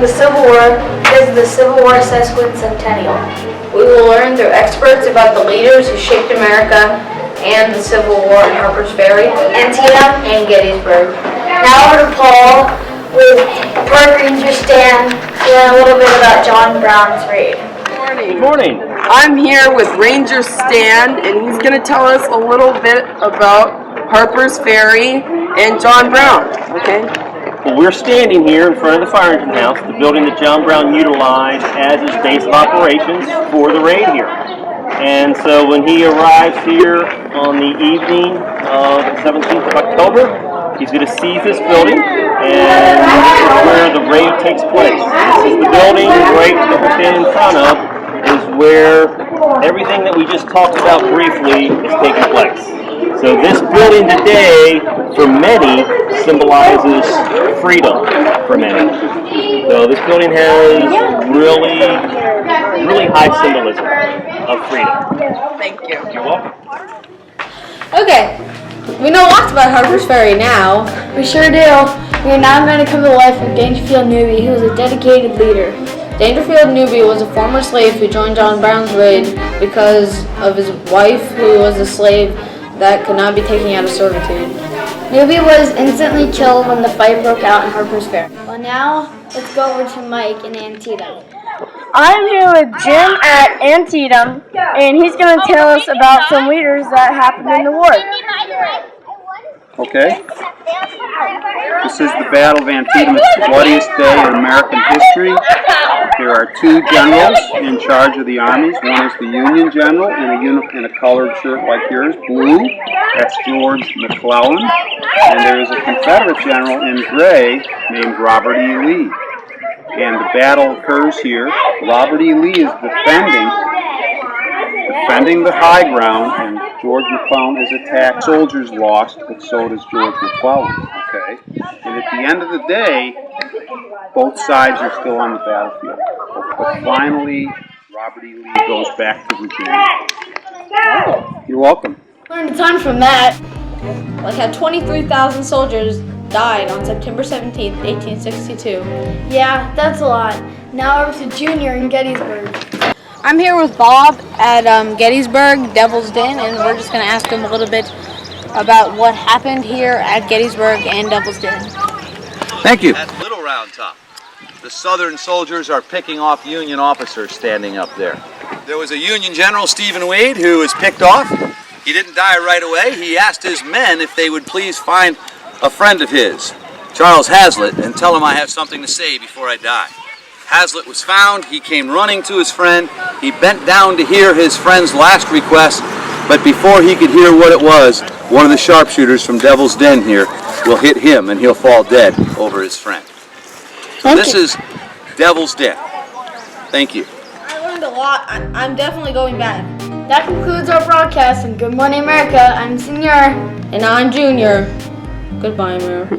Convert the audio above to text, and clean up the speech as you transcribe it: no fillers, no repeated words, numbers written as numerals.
during the Civil War because of the Civil War sesquicentennial. We will learn through experts about the leaders who shaped America and the Civil War in Harper's Ferry, Antietam, and Gettysburg. Now over to Paul with Park Ranger Stan to learn a little bit about John Brown's raid. Good morning. I'm here with Ranger Stan, and he's going to tell us a little bit about Harper's Ferry and John Brown. Okay? Well, we're standing here in front of the fire engine house, the building that John Brown utilized as his base of operations for the raid here. And so when he arrives here on the evening of the 17th of October, he's going to seize this building, and this is where the raid takes place. This is the building right that we're standing in front of, is where everything that we just talked about briefly is taking place. So this building today, for many, symbolizes freedom for many. So this building has really high symbolism of freedom. Thank you. You're welcome. Okay, we know lots about Harper's Ferry now. We sure do. We are now going to come to the life of Dangerfield Newby, who was a dedicated leader. Dangerfield Newby was a former slave who joined John Brown's raid because of his wife, who was a slave that could not be taken out of servitude. Newby was instantly killed when the fight broke out in Harper's Ferry. Well, now let's go over to Mike in Antietam. I'm here with Jim at Antietam, and he's going to tell us about some leaders that happened in the war. Okay. This is the Battle of Antietam. It's the bloodiest day in American history. There are two generals in charge of the armies. One is the Union general in a colored shirt like yours, blue. That's George McClellan. And there is a Confederate general in gray named Robert E. Lee. And the battle occurs here. Robert E. Lee is defending the high ground, and George McClellan is attacked. Soldiers lost, but so does George McClellan. Okay, and at the end of the day, both sides are still on the battlefield. But finally, Robert E. Lee goes back to Virginia. You're welcome. Learned a ton from that. Like how 23,000 soldiers died on September 17th, 1862. Yeah, that's a lot. Now over to Junior in Gettysburg. I'm here with Bob at Gettysburg, Devil's Den, and we're just going to ask him a little bit about what happened here at Gettysburg and Devil's Den. Thank you. At Little Round Top, the Southern soldiers are picking off Union officers standing up there. There was a Union general, Stephen Wade, who was picked off. He didn't die right away. He asked his men if they would please find a friend of his, Charles Hazlitt, and tell him I have something to say before I die. Hazlitt was found. He came running to his friend. He bent down to hear his friend's last request, but before he could hear what it was, one of the sharpshooters from Devil's Den here will hit him, and he'll fall dead over his friend. So this is Devil's Den. Thank you. I learned a lot. I'm definitely going back. That concludes our broadcast, and Good Morning America. I'm Senior. And I'm Junior. Goodbye, America.